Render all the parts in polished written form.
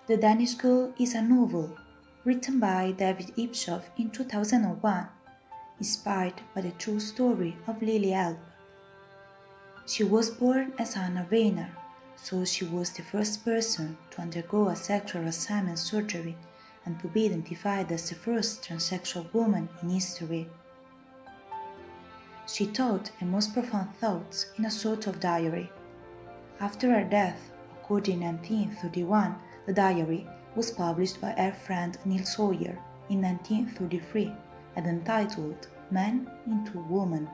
The Danish Girl is a novel written by David Ipshoff in 2001, inspired by the true story of Lily Alp. She was born as Anna Weiner, so she was the first person to undergo a sexual assignment surgery and to be identified as the first transsexual woman in history. She thought her most profound thoughts in a sort of diary. After her death, occurred in 1931, the diary was published by her friend Neil Sawyer in 1933 and entitled Man into Woman.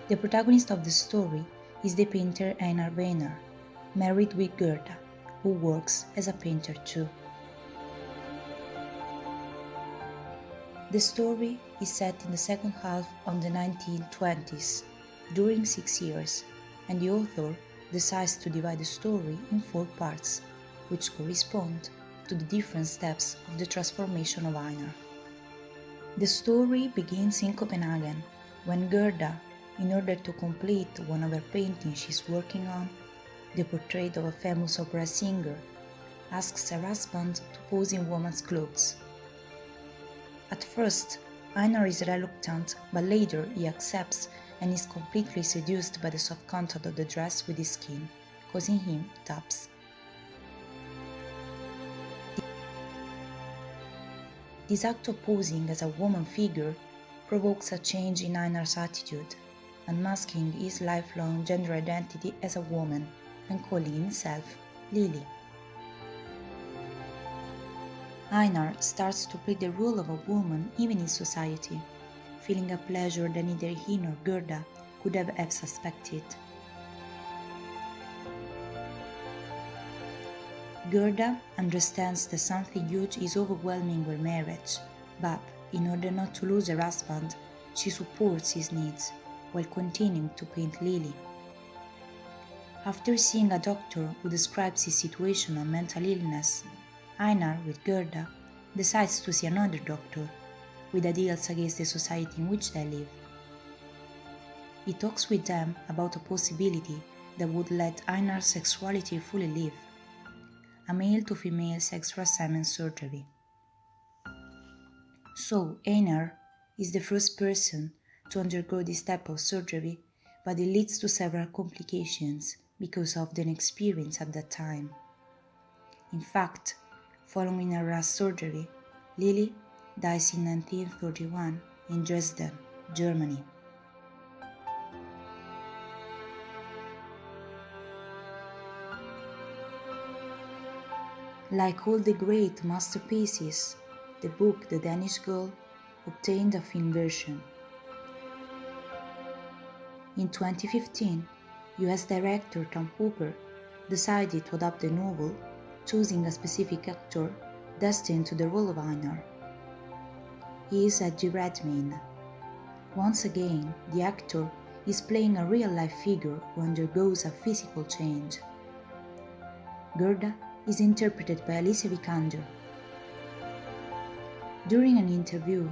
The protagonist of the story is the painter Einar Weiner, married with Gerda, who works as a painter too. The story is set in the second half of the 1920s, during 6 years, and the author decides to divide the story in 4 parts, which correspond to the different steps of the transformation of Einar. The story begins in Copenhagen, when Gerda, in order to complete one of her paintings she's working on, the portrait of a famous opera singer, asks her husband to pose in woman's clothes. At first, Einar is reluctant, but later he accepts and is completely seduced by the soft contact of the dress with his skin, causing him taps. This act of posing as a woman figure provokes a change in Einar's attitude, unmasking his lifelong gender identity as a woman and calling himself Lily. Einar starts to play the role of a woman even in society, feeling a pleasure that neither he nor Gerda could have suspected. Gerda understands that something huge is overwhelming her marriage, but in order not to lose her husband, she supports his needs while continuing to paint Lily. After seeing a doctor who describes his situation of mental illness, Einar, with Gerda, decides to see another doctor, with ideals against the society in which they live. He talks with them about a possibility that would let Einar's sexuality fully live: a male-to-female sexual assignment surgery. So Einar is the first person to undergo this type of surgery, but it leads to several complications because of the inexperience at that time. In fact, following her last surgery, Lily dies in 1931 in Dresden, Germany. Like all the great masterpieces, the book The Danish Girl obtained a film version. In 2015, US director Tom Hooper decided to adapt the novel, choosing a specific actor destined to the role of Einar. He is Eddie Redmayne. Once again, the actor is playing a real-life figure who undergoes a physical change. Gerda is interpreted by Alicia Vikander. During an interview,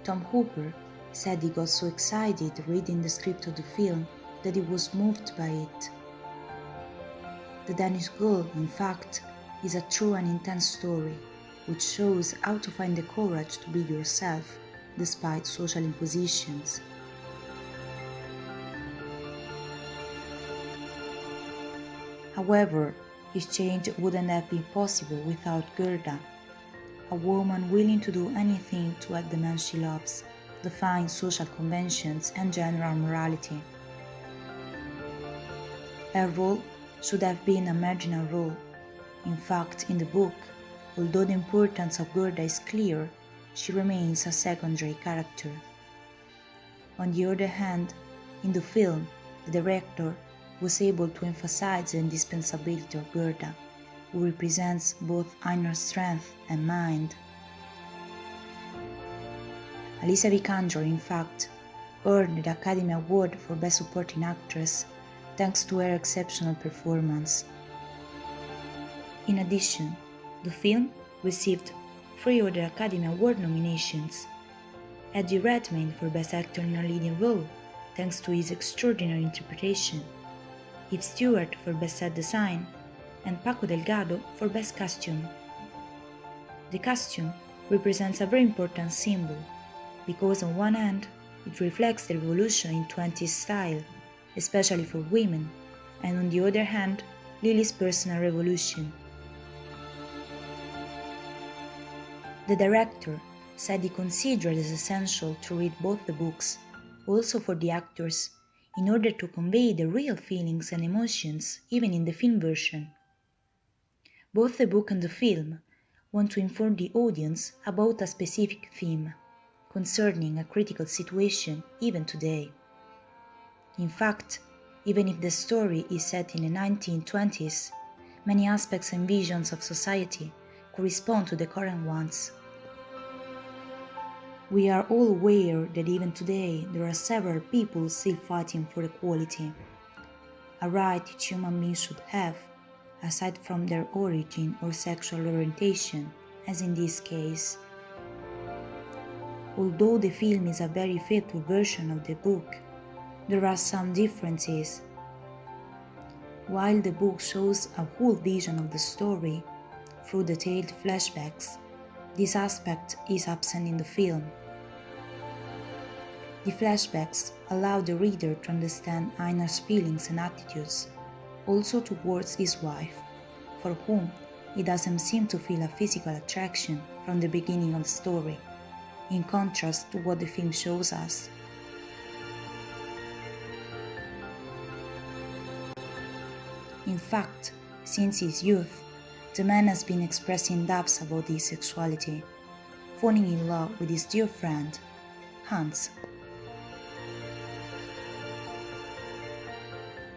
Tom Hooper said he got so excited reading the script of the film that he was moved by it. The Danish Girl, in fact, is a true and intense story, which shows how to find the courage to be yourself despite social impositions. However, this change wouldn't have been possible without Gerda, a woman willing to do anything to help the man she loves, defying social conventions and general morality. Her role should have been a marginal role. In fact, in the book, although the importance of Gerda is clear, she remains a secondary character. On the other hand, in the film, the director was able to emphasize the indispensability of Gerda, who represents both Einar's strength and mind. Alicia Vikander, in fact, earned the Academy Award for Best Supporting Actress thanks to her exceptional performance. In addition, the film received 3 other Academy Award nominations: Eddie Redmayne for Best Actor in a Leading Role, thanks to his extraordinary interpretation, Eve Stewart for Best Set Design, and Paco Delgado for Best Costume. The costume represents a very important symbol, because on one hand, it reflects the revolution in 20s style, especially for women, and on the other hand, Lily's personal revolution. The director said he considered it essential to read both the books, also for the actors, in order to convey the real feelings and emotions even in the film version. Both the book and the film want to inform the audience about a specific theme, concerning a critical situation even today. In fact, even if the story is set in the 1920s, many aspects and visions of society correspond to the current ones. We are all aware that even today there are several people still fighting for equality, a right each human being should have, aside from their origin or sexual orientation, as in this case. Although the film is a very faithful version of the book, there are some differences. While the book shows a whole vision of the story through detailed flashbacks, this aspect is absent in the film. The flashbacks allow the reader to understand Einar's feelings and attitudes, also towards his wife, for whom he doesn't seem to feel a physical attraction from the beginning of the story, in contrast to what the film shows us. In fact, since his youth, the man has been expressing doubts about his sexuality, falling in love with his dear friend, Hans.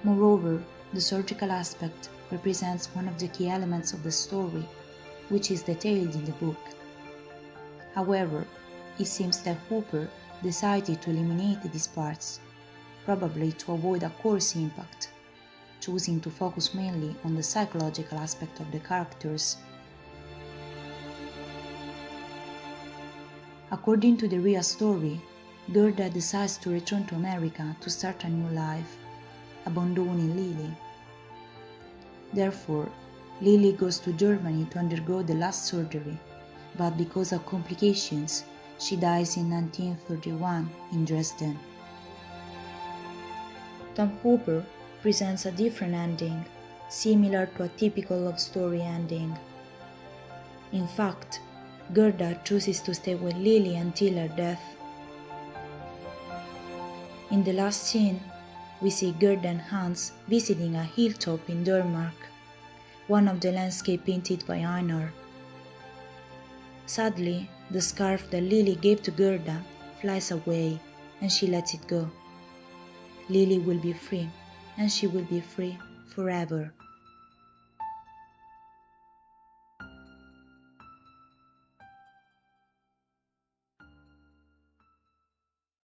Moreover, the surgical aspect represents one of the key elements of the story, which is detailed in the book. However, it seems that Hooper decided to eliminate these parts, probably to avoid a coarse impact, choosing to focus mainly on the psychological aspect of the characters. According to the real story, Gerda decides to return to America to start a new life, abandoning Lily. Therefore, Lily goes to Germany to undergo the last surgery, but because of complications, she dies in 1931 in Dresden. Tom Hooper presents a different ending, similar to a typical love story ending. In fact, Gerda chooses to stay with Lily until her death. In the last scene, we see Gerda and Hans visiting a hilltop in Denmark, one of the landscapes painted by Einar. Sadly, the scarf that Lily gave to Gerda flies away and she lets it go. Lily will be free, and she will be free forever.